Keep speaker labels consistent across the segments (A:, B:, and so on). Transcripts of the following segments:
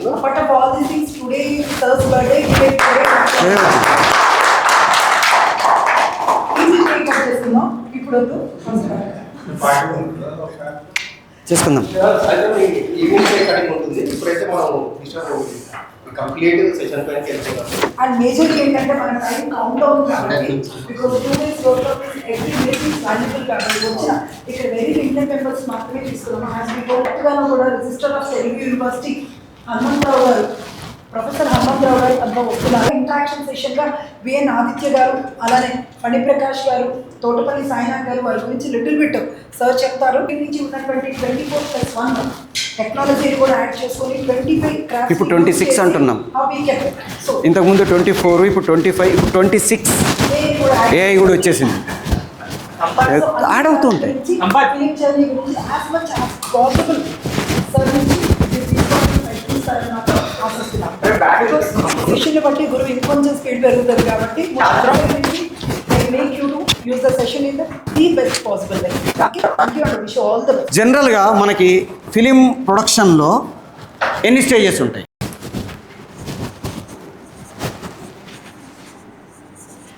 A: But of all these things, today is Sir's birthday. He will ఇప్పుడు
B: చేసుకుందాం.
C: Evening cutting ఉంటుంది. ఇప్పుడైతే మనం కంప్లీట్ సెషన్ పైకి వెళ్తున్నాం.
A: అండ్ మేజర్లీ ఏంటంటే మన టైం కౌంట్ అవుతుంది కాబట్టి because 2 days work of every day is valuable కాబట్టి వచ్చిన ఇక్కడ వెరీ లిమిటెడ్ మెంబర్స్ మాత్రమే తీసుకున్నాము. యాజ్ మీ కొత్తగాను కూడా registrar of Telugu university Hanumantharao గారు, ప్రొఫెసర్ హనుమంతరావు గారు అంతా వస్తున్నారు. ఇంటరాక్షన్ సెషన్గా విఎన్ ఆదిత్య గారు, అలానే ఫణిప్రకాష్ గారు, తోటపల్లి సాయినాథ్ గారు వారి గురించి లిటిల్ బిట్ సార్ చెప్తారు. దీని నుంచి ఉన్నటువంటి 24+1 టెక్నాలజీని కూడా యాడ్ చేసుకొని 25
B: ఇప్పుడు 26 అంటున్నాం. ఇంతకుముందు 24, ఇప్పుడు 25, ఇప్పుడు 26 ఏఐ కూడా వచ్చేసింది. యాడ్ అవుతూ ఉంటాయి.
A: సెషన్ బట్టి గురువు ఇంకొంచెం స్పీడ్ పెరుగుతుంది కాబట్టి
B: జనరల్గా మనకి ఫిలిం ప్రొడక్షన్లో ఎన్ని స్టేజెస్ ఉంటాయి?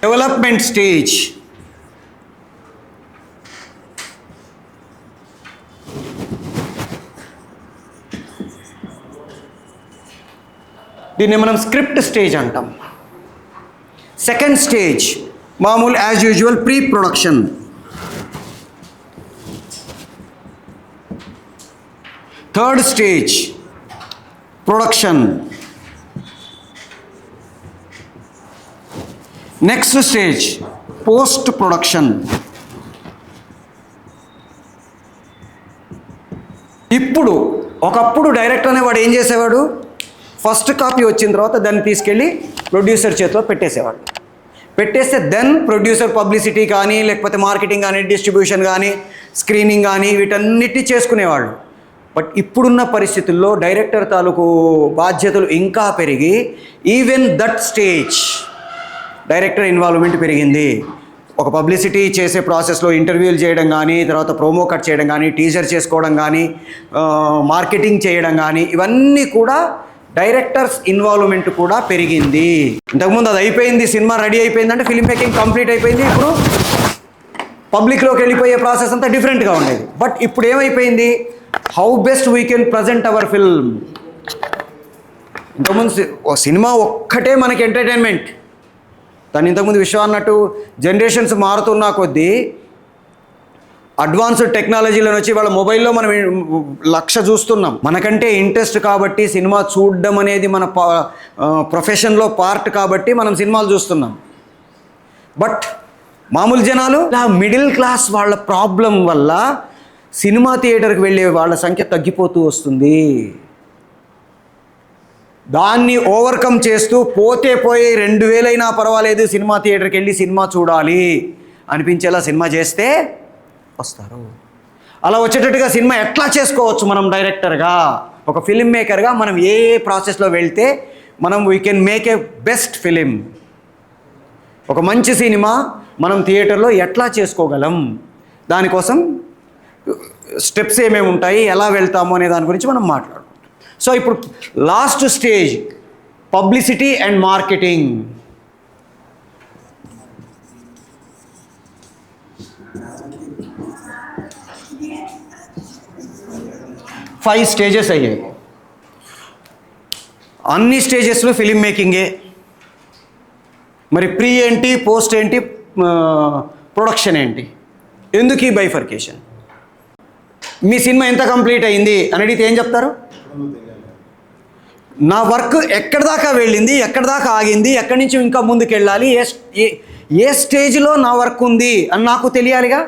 B: డెవలప్మెంట్ స్టేజ్, దీన్ని మనం స్క్రిప్ట్ స్టేజ్ అంటాం. సెకండ్ స్టేజ్ మామూలు as usual pre production. Third stage production. Next stage post production. ఇప్పుడు ఒకప్పుడు డైరెక్టర్ అనేవాడు ఏం చేసేవాడు? ఫస్ట్ కాపీ వచ్చిన తర్వాత దాన్ని తీసుకెళ్ళి ప్రొడ్యూసర్ చేతిలో పెట్టేసేవాడు. పెట్టేస్తే దెన్ ప్రొడ్యూసర్ పబ్లిసిటీ కానీ, లేకపోతే మార్కెటింగ్ కానీ, డిస్ట్రిబ్యూషన్ కానీ, స్క్రీనింగ్ కానీ వీటన్నిటి చేసుకునేవాళ్ళు. బట్ ఇప్పుడున్న పరిస్థితుల్లో డైరెక్టర్ తాలూకు బాధ్యతలు ఇంకా పెరిగి even that stage director involvement పెరిగింది. ఒక పబ్లిసిటీ చేసే ప్రాసెస్లో ఇంటర్వ్యూలు చేయడం కానీ, తర్వాత ప్రోమో కట్ చేయడం కానీ, టీజర్ చేసుకోవడం కానీ, మార్కెటింగ్ చేయడం కానీ, ఇవన్నీ కూడా డైరెక్టర్స్ ఇన్వాల్వ్మెంట్ కూడా పెరిగింది. ఇంతకుముందు అది అయిపోయింది, సినిమా రెడీ అయిపోయిందంటే ఫిల్మ్ మేకింగ్ కంప్లీట్ అయిపోయింది. ఇప్పుడు పబ్లిక్లోకి వెళ్ళిపోయే ప్రాసెస్ అంతా డిఫరెంట్గా ఉండేది. బట్ ఇప్పుడు ఏమైపోయింది? How best we can present hour film. ఇంతకుముందు సినిమా ఒక్కటే మనకి ఎంటర్టైన్మెంట్. దాని ఇంతకుముందు విషయం అన్నట్టు జనరేషన్స్ మారుతున్నా కొద్దీ అడ్వాన్స్డ్ టెక్నాలజీలో వచ్చి వాళ్ళ మొబైల్లో మనం లక్ష చూస్తున్నాం. మనకంటే ఇంట్రెస్ట్ కాబట్టి సినిమా చూడడం అనేది మన ప్రొఫెషన్లో పార్ట్ కాబట్టి మనం సినిమాలు చూస్తున్నాం. బట్ మామూలు జనాలు మిడిల్ క్లాస్ వాళ్ళ ప్రాబ్లం వల్ల సినిమా థియేటర్కి వెళ్ళే వాళ్ళ సంఖ్య తగ్గిపోతూ వస్తుంది. దాన్ని ఓవర్కమ్ చేస్తూ పోతే పోయి 2000 అయినా పర్వాలేదు సినిమా థియేటర్కి వెళ్ళి సినిమా చూడాలి అనిపించేలా సినిమా చేస్తే వస్తారు. అలా వచ్చేటట్టుగా సినిమా ఎట్లా చేసుకోవచ్చు మనం డైరెక్టర్గా, ఒక ఫిల్మ్ మేకర్గా మనం ఏ ప్రాసెస్లో వెళ్తే మనం we can make a best film. ఒక మంచి సినిమా మనం థియేటర్లో ఎట్లా చేసుకోగలం, దానికోసం స్టెప్స్ ఏమేమి ఉంటాయి, ఎలా వెళ్తాము అనే దాని గురించి మనం మాట్లాడుకుంటాం. సో ఇప్పుడు last stage publicity and marketing. Five stages అయ్యాయి. అన్ని స్టేజెస్లో ఫిలిం మేకింగే. మరి ప్రీ ఏంటి, పోస్ట్ ఏంటి, ప్రొడక్షన్ ఏంటి? ఎందుకు ఈ బైఫర్కేషన్? మీ సినిమా ఎంత కంప్లీట్ అయింది అని అడిగితే ఏం చెప్తారు? నా వర్క్ ఎక్కడి దాకా వెళ్ళింది, ఎక్కడి దాకా ఆగింది, ఎక్కడి నుంచి ఇంకా ముందుకు వెళ్ళాలి, ఏ స్టేజ్లో నా వర్క్ ఉంది అని నాకు తెలియాలిగా.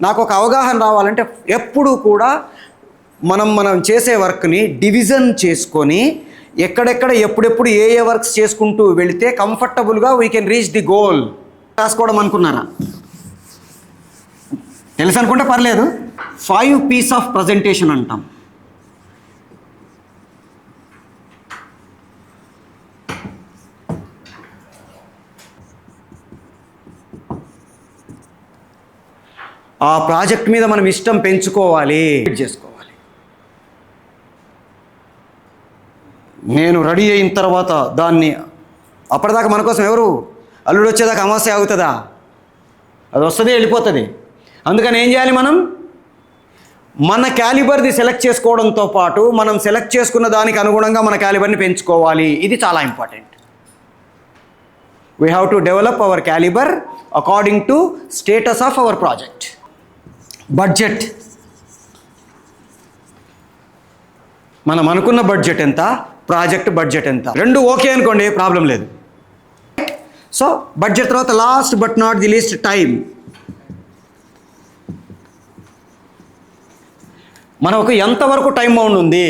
B: నాకు ఒక అవగాహన రావాలంటే ఎప్పుడు కూడా మనం చేసే వర్క్ని డివిజన్ చేసుకొని ఎక్కడెక్కడ ఎప్పుడెప్పుడు ఏ వర్క్స్ చేసుకుంటూ వెళితే కంఫర్టబుల్గా we can reach the goal. రాసుకోవడం అనుకున్నారా? తెలుసు అనుకుంటే పర్లేదు. 5 పీస్ ఆఫ్ ప్రజెంటేషన్ అంటాం. ఆ ప్రాజెక్ట్ మీద మనం ఇష్టం పెంచుకోవాలి, చేసుకోవాలి. నేను రెడీ అయిన తర్వాత దాన్ని అప్పటిదాకా మన కోసం ఎవరు అల్లుడు వచ్చేదాకా అమావాస్య అవుతుందా? అది వస్తుంది, వెళ్ళిపోతుంది. అందుకని ఏం చేయాలి? మనం మన క్యాలిబర్ది సెలెక్ట్ చేసుకోవడంతో పాటు మనం సెలెక్ట్ చేసుకున్న దానికి అనుగుణంగా మన క్యాలిబర్ని పెంచుకోవాలి. ఇది చాలా important. We have to develop our calibre according to status of our project. Budget, మనం అనుకున్న బడ్జెట్ ఎంత, ప్రాజెక్ట్ బడ్జెట్ ఎంత, రెండు ఓకే అనుకోండి, ప్రాబ్లం లేదు. సో బడ్జెట్ తర్వాత last but not the least time. మనకు ఎంతవరకు టైం బౌండ్ ఉంది?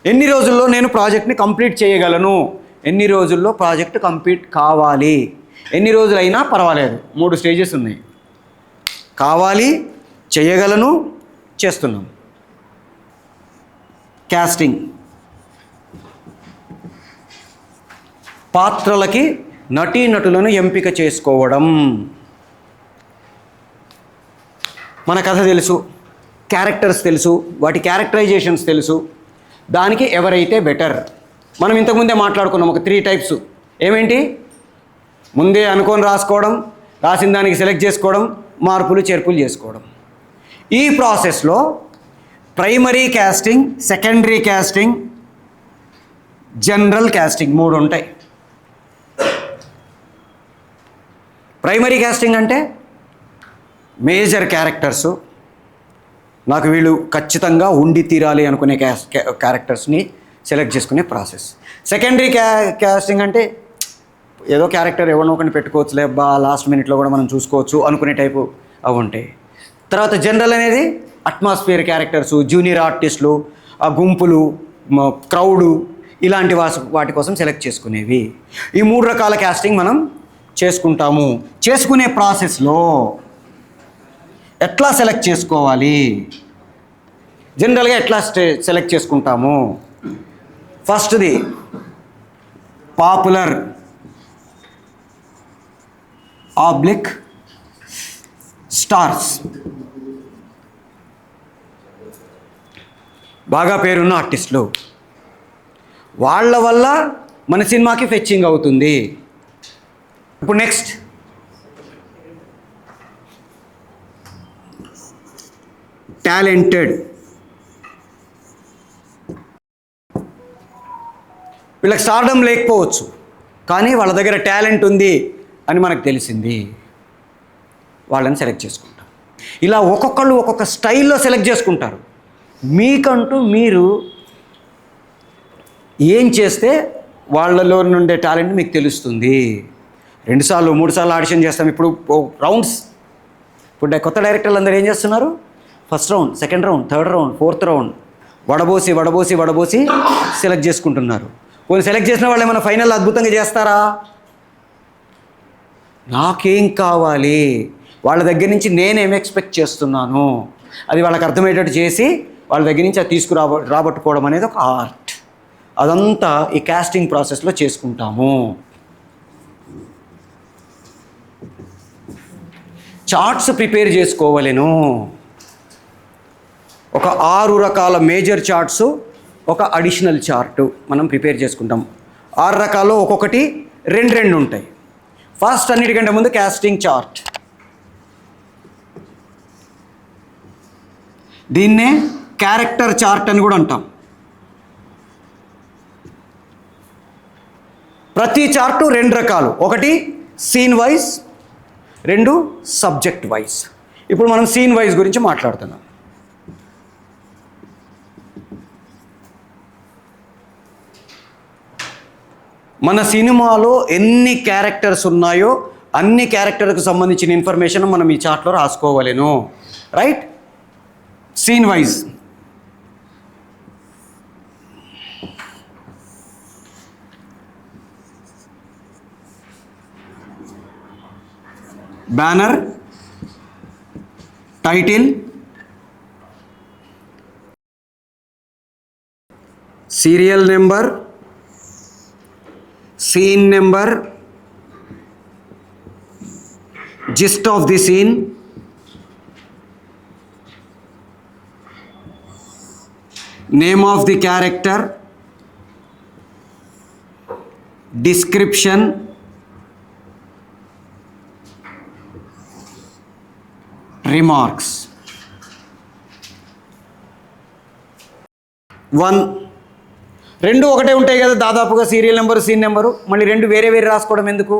B: ఎన్ని రోజుల్లో నేను ప్రాజెక్ట్ని కంప్లీట్ చేయగలను, ఎన్ని రోజుల్లో ప్రాజెక్ట్ కంప్లీట్ కావాలి, ఎన్ని రోజులైనా పర్వాలేదు. 3 స్టేజెస్ ఉన్నాయి. కావాలి, చేయగలను, చేస్తున్నాం. కాస్టింగ్, పాత్రలకి నటీనటులను ఎంపిక చేసుకోవడం. మన కథ తెలుసు, క్యారెక్టర్స్ తెలుసు, వాటి క్యారెక్టరైజేషన్స్ తెలుసు, దానికి ఎవరైతే బెటర్. మనం ఇంతకుముందే మాట్లాడుకున్నాం ఒక 3 టైప్స్. ఏమేంటి? ముందే అనుకొని రాసుకోవడం, రాసిన దానికి సెలెక్ట్ చేసుకోవడం, మార్పులు చేర్పులు చేసుకోవడం. ఈ ప్రాసెస్లో primary casting, secondary casting, general casting 3 ఉంటాయి. ప్రైమరీ క్యాస్టింగ్ అంటే మేజర్ క్యారెక్టర్సు, నాకు వీళ్ళు ఖచ్చితంగా ఉండి తీరాలి అనుకునే క్యారెక్టర్స్ని సెలెక్ట్ చేసుకునే ప్రాసెస్. సెకండరీ క్యాస్టింగ్ అంటే ఏదో క్యారెక్టర్ ఎవరినో ఒకరిని పెట్టుకోవచ్చులే, లాస్ట్ మినిట్లో కూడా మనం చూసుకోవచ్చు అనుకునే టైపు అవి ఉంటాయి. తర్వాత జనరల్ అనేది అట్మాస్ఫియర్ క్యారెక్టర్సు, జూనియర్ ఆర్టిస్టులు, ఆ గుంపులు, క్రౌడు, ఇలాంటి వాటి కోసం సెలెక్ట్ చేసుకునేవి. ఈ 3 రకాల క్యాస్టింగ్ మనం చేసుకుంటాము. చేసుకునే ప్రాసెస్లో ఎట్లా సెలెక్ట్ చేసుకోవాలి, జనరల్గా ఎట్లా సెలెక్ట్ చేసుకుంటాము? ఫస్ట్ది పాపులర్ ఆబ్లిక్ స్టార్స్, బాగా పేరున్న ఆర్టిస్టులు, వాళ్ళ వల్ల మన సినిమాకి ఫెచ్చింగ్ అవుతుంది. ఇప్పుడు నెక్స్ట్ టాలెంటెడ్. వీళ్ళకి స్టార్డమ్ లేకపోవచ్చు, కానీ వాళ్ళ దగ్గర టాలెంట్ ఉంది అని మనకు తెలిసింది, వాళ్ళని సెలెక్ట్ చేసుకుంటాం. ఇలా ఒక్కొక్కళ్ళు ఒక్కొక్క స్టైల్లో సెలెక్ట్ చేసుకుంటారు. మీకంటూ మీరు ఏం చేస్తే వాళ్ళలో నుండే టాలెంట్ మీకు తెలుస్తుంది. 2 సార్లు 3 సార్లు ఆడిషన్ చేస్తాం. ఇప్పుడు రౌండ్స్, ఇప్పుడు కొత్త డైరెక్టర్లు అందరూ ఏం చేస్తున్నారు? First round, second round, third round, 4th round వడబోసి సెలెక్ట్ చేసుకుంటున్నారు. కొన్ని సెలెక్ట్ చేసిన వాళ్ళు ఏమైనా ఫైనల్ అద్భుతంగా చేస్తారా? నాకేం కావాలి, వాళ్ళ దగ్గర నుంచి నేనేం ఎక్స్పెక్ట్ చేస్తున్నాను, అది వాళ్ళకి అర్థమయ్యేటట్టు చేసి వాళ్ళ దగ్గర నుంచి అది రాబట్టుకోవడం అనేది ఒక ఆర్ట్. అదంతా ఈ కాస్టింగ్ ప్రాసెస్లో చేసుకుంటాము. చార్ట్స్ ప్రిపేర్ చేసుకోవలేను. ఒక 6 రకాల మేజర్ చార్ట్స్, ఒక అడిషనల్ చార్టు మనం ప్రిపేర్ చేసుకుంటాం. 6 రకాలు ఒక్కొక్కటి 2 ఉంటాయి. ఫస్ట్ అన్నిటికంటే ముందు కాస్టింగ్ చార్ట్. దీన్నే క్యారెక్టర్ చార్ట్ అని కూడా అంటాం. ప్రతి చార్టు 2 రకాలు, ఒకటి సీన్ వైజ్, 2 సబ్జెక్ట్ వైజ్. ఇప్పుడు మనం సీన్ వైజ్ గురించి మాట్లాడుతున్నాం. మన సినిమాలో ఎన్ని క్యారెక్టర్స్ ఉన్నాయో అన్ని క్యారెక్టర్కి సంబంధించిన ఇన్ఫర్మేషన్ మనం ఈ చార్ట్లో రాసుకోవాలేను. Right? Scene wise. Banner, title, serial number, scene number, gist of the scene, name of the character, description, remarks. 1 2 ఒకటే ఉంటాయి కదా దాదాపుగా, సీరియల్ నెంబరు సీన్ నెంబరు, మళ్ళీ 2 వేరే వేరే రాసుకోవడం ఎందుకు?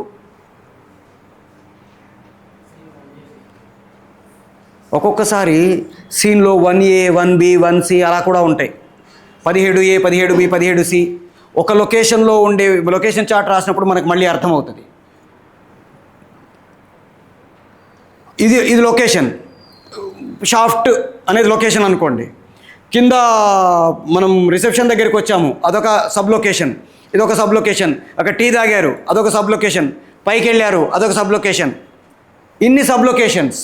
B: ఒక్కొక్కసారి సీన్లో 1A 1B 1C అలా కూడా ఉంటాయి. 17A 17B 17C ఒక లొకేషన్లో ఉండే లొకేషన్ చార్ట్ రాసినప్పుడు మనకు మళ్ళీ అర్థమవుతుంది. ఇది లొకేషన్, షాఫ్ట్ అనేది లొకేషన్ అనుకోండి. కింద మనం రిసెప్షన్ దగ్గరికి వచ్చాము, అదొక సబ్ లొకేషన్, ఇదొక సబ్ లొకేషన్. అక్కడ టీ తాగారు, అదొక సబ్ లొకేషన్. పైకి వెళ్ళారు, అదొక సబ్ లొకేషన్. ఇన్ని సబ్ లొకేషన్స్,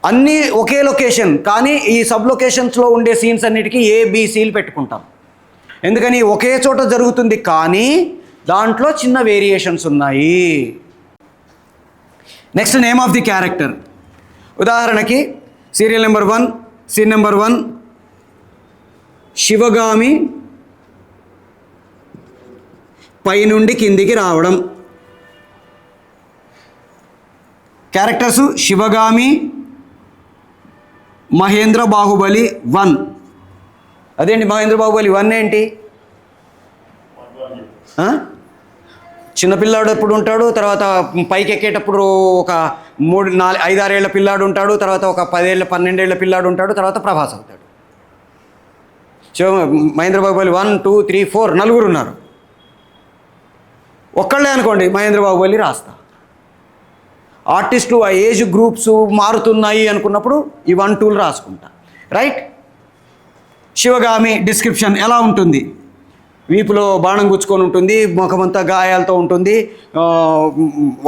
B: అన్నీ ఒకే లొకేషన్, కానీ ఈ సబ్ లొకేషన్స్లో ఉండే సీన్స్ అన్నిటికీ ABCలు పెట్టుకుంటాం. ఎందుకని? ఒకే చోట జరుగుతుంది కానీ దాంట్లో చిన్న వేరియేషన్స్ ఉన్నాయి. Next name of the character. ఉదాహరణకి serial number 1 scene number 1 Sivagami పైనుండి కిందికి రావడం. క్యారెక్టర్స్ శివగామి, మహేంద్ర బాహుబలి 1. అదేంటి మహేంద్ర బాహుబలి 1 ఏంటి? చిన్నపిల్లాడు ఎప్పుడు ఉంటాడు, తర్వాత పైకి ఎక్కేటప్పుడు ఒక 3 4 5 6 ఏళ్ల పిల్లాడు ఉంటాడు, తర్వాత ఒక 10 ఏళ్ళ 12 ఏళ్ల పిల్లాడు ఉంటాడు, తర్వాత ప్రభాస్ అవుతాడు. మహేంద్ర బాహుబలి 1 2 3 4 నలుగురు ఉన్నారు. ఒక్కళ్ళే అనుకోండి మహేంద్ర బాహుబలి రాస్తా. ఆర్టిస్టులు ఆ ఏజ్ గ్రూప్స్ మారుతున్నాయి అనుకున్నప్పుడు ఈ 1 2 రాసుకుంటా. రైట్. శివగామి డిస్క్రిప్షన్ ఎలా ఉంటుంది? వీపులో బాణం గుచ్చుకొని ఉంటుంది, ముఖమంతా గాయాలతో ఉంటుంది,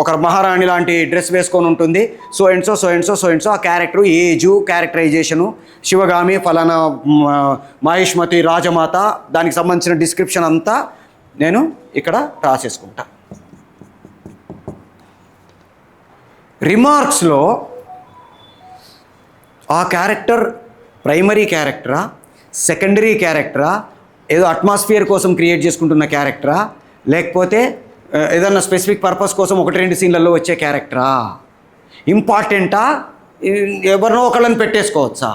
B: ఒక మహారాణి లాంటి డ్రెస్ వేసుకొని ఉంటుంది. సో అండ్ సో ఆ క్యారెక్టరు, ఏజు, క్యారెక్టరైజేషను, శివగామి ఫలానా మహిష్మతి రాజమాత, దానికి సంబంధించిన డిస్క్రిప్షన్ అంతా నేను ఇక్కడ రాసేసుకుంటా. రిమార్క్స్లో ఆ క్యారెక్టర్ ప్రైమరీ క్యారెక్టరా, సెకండరీ క్యారెక్టరా, ఏదో అట్మాస్ఫియర్ కోసం క్రియేట్ చేసుకుంటున్న క్యారెక్టరా, లేకపోతే ఏదన్నా స్పెసిఫిక్ పర్పస్ కోసం 1-2 సీన్లలో వచ్చే క్యారెక్టరా, ఇంపార్టెంటా, ఎవరినో ఒకళ్ళని పెట్టేసుకోవచ్చా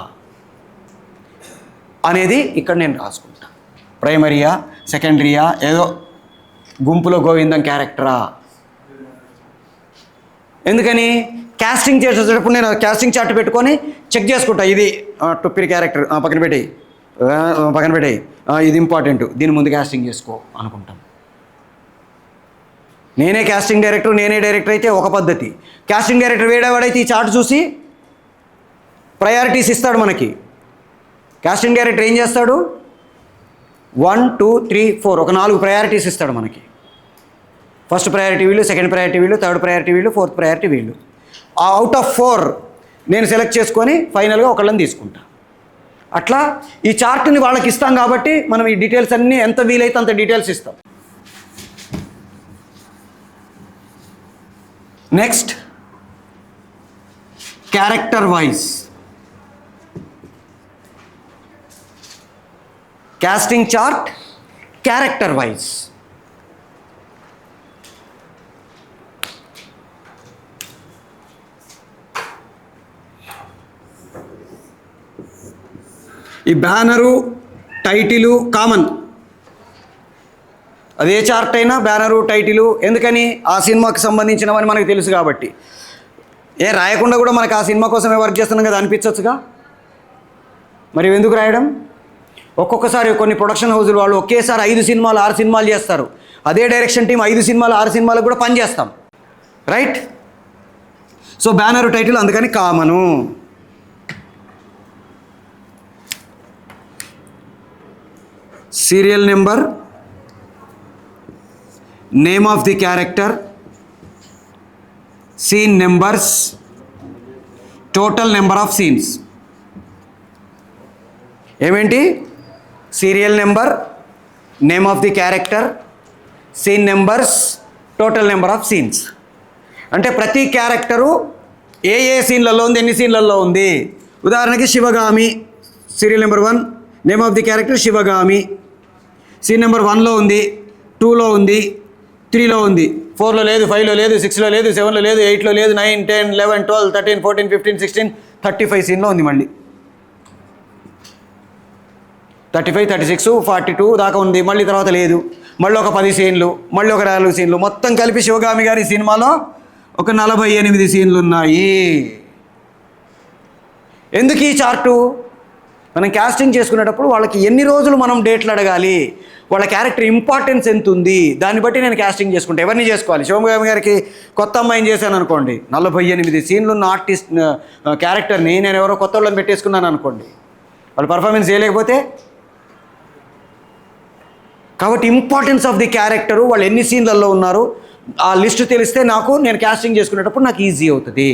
B: అనేది ఇక్కడ నేను రాసుకుంటా. ప్రైమరీయా, సెకండరీయా, ఏదో గుంపులో గోవిందం క్యారెక్టరా. ఎందుకని? కాస్టింగ్ చేసేటప్పుడు నేను కాస్టింగ్ చార్ట్ పెట్టుకొని చెక్ చేసుకుంటా. ఇది టుప్పిరి క్యారెక్టర్, పక్కన పెట్టేయి, ఇది ఇంపార్టెంట్, దీని ముందు కాస్టింగ్ చేసుకో అనుకుంటాం. నేనే కాస్టింగ్ డైరెక్టర్, నేనే డైరెక్టర్ అయితే ఒక పద్ధతి. కాస్టింగ్ డైరెక్టర్ వేడేవాడైతే ఈ చార్ట్ చూసి ప్రయారిటీస్ ఇస్తాడు మనకి. కాస్టింగ్ డైరెక్టర్ ఏం చేస్తాడు? 1 2 3 4 ఒక 4 ప్రయారిటీస్ ఇస్తాడు మనకి. ఫస్ట్ ప్రయారిటీ వీళ్ళు, సెకండ్ ప్రయారిటీ వీళ్ళు, థర్డ్ ప్రయారిటీ వీళ్ళు, ఫోర్త్ ప్రయారిటీ వీళ్ళు. అవుట్ ఆఫ్ 4 నేను సెలెక్ట్ చేసుకొని ఫైనల్గా ఒకళ్ళని తీసుకుంటా. అట్లా ఈ చార్ట్ని వాళ్ళకి ఇస్తాం కాబట్టి మనం ఈ డీటెయిల్స్ అన్నీ ఎంత వీలైతే అంత డీటెయిల్స్ ఇస్తాం. Next character wise. Casting chart character wise. ఈ బ్యానరు, టైటిలు కామన్. అదే చార్ట్ అయినా బ్యానరు, టైటిలు. ఎందుకని? ఆ సినిమాకి సంబంధించినవని మనకు తెలుసు కాబట్టి. రాయకుండా కూడా మనకు ఆ సినిమా కోసమే వర్క్ చేస్తున్నాం కదా అనిపించవచ్చుగా. మరి ఎందుకు రాయడం? ఒక్కొక్కసారి కొన్ని ప్రొడక్షన్ హౌజులు వాళ్ళు ఒకేసారి 5 సినిమాలు 6 సినిమాలు చేస్తారు. అదే డైరెక్షన్ టీం 5 సినిమాలు 6 సినిమాలకు కూడా పని చేస్తాం. రైట్. సో బ్యానరు, టైటిల్ అందుకని common. Serial number, name of the character, scene numbers, total number of scenes. ఏమేంటి? Serial number, name of the character, scene numbers, total number of scenes. అంటే ప్రతి character ఏ సీన్లలో ఉంది, ఎన్ని సీన్లలో ఉంది. ఉదాహరణకి Sivagami, serial number 1, name of the character Sivagami. Scene number 1లో ఉంది, 2లో ఉంది, 3లో ఉంది, 4లో లేదు, 5లో లేదు, 6లో లేదు, 7లో లేదు, 8లో లేదు, 9, 10, 11, 12, 13, 14, 15, 16, 35 సీన్లో ఉంది. మళ్ళీ 35, 36, 42 దాకా ఉంది. మళ్ళీ తర్వాత లేదు. మళ్ళీ ఒక 10 సీన్లు, మళ్ళీ ఒక 4 సీన్లు, మొత్తం కలిపి శివగామి గారి సినిమాలో ఒక 48 సీన్లు ఉన్నాయి. ఎందుకు ఈ చార్టు? మనం క్యాస్టింగ్ చేసుకునేటప్పుడు వాళ్ళకి ఎన్ని రోజులు మనం డేట్లు అడగాలి, వాళ్ళ క్యారెక్టర్ ఇంపార్టెన్స్ ఎంత ఉంది, దాన్ని బట్టి నేను క్యాస్టింగ్ చేసుకుంటా. ఎవరిని చేసుకోవాలి? శివగామి గారికి కొత్త అమ్మాయిని చేశాను అనుకోండి, 48 సీన్లు ఉన్న ఆర్టిస్ట్ క్యారెక్టర్ని నేను ఎవరో కొత్త వాళ్ళని పెట్టేసుకున్నాను అనుకోండి, వాళ్ళు పర్ఫార్మెన్స్ చేయలేకపోతే. కాబట్టి ఇంపార్టెన్స్ ఆఫ్ ది క్యారెక్టరు, వాళ్ళు ఎన్ని సీన్లలో ఉన్నారు, ఆ లిస్ట్ తెలిస్తే నేను క్యాస్టింగ్ చేసుకునేటప్పుడు నాకు ఈజీ అవుతుంది.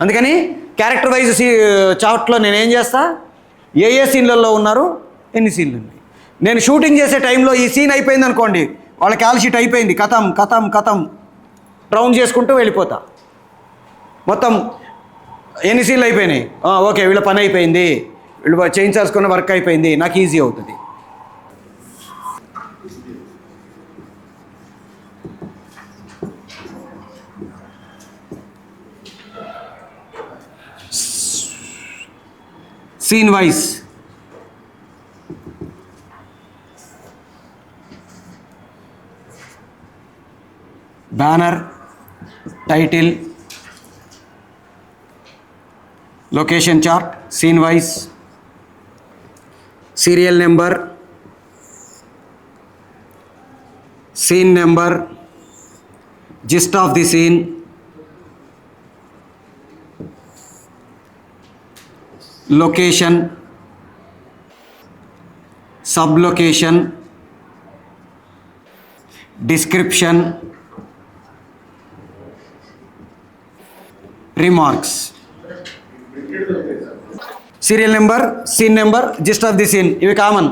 B: అందుకని క్యారెక్టర్ వైజ్ చార్ట్లో నేనేం చేస్తా, ఏ సీన్లలో ఉన్నారు, ఎన్ని సీన్లు ఉన్నాయి. నేను షూటింగ్ చేసే టైంలో ఈ సీన్ అయిపోయింది అనుకోండి, వాళ్ళ కాల్ షీట్ అయిపోయింది, కథం రౌండ్ చేసుకుంటూ వెళ్ళిపోతా. మొత్తం ఎన్ని సీన్లు అయిపోయినాయి, ఓకే వీళ్ళ పని అయిపోయింది, వీళ్ళు చేయించాల్సుకున్న వర్క్ అయిపోయింది, నాకు ఈజీ అవుతుంది. Scene wise banner, title, location chart, scene wise, serial number, scene number, gist of the scene, location, sub location, description, remarks. Serial number, scene number, gist of the scene ఇవి common.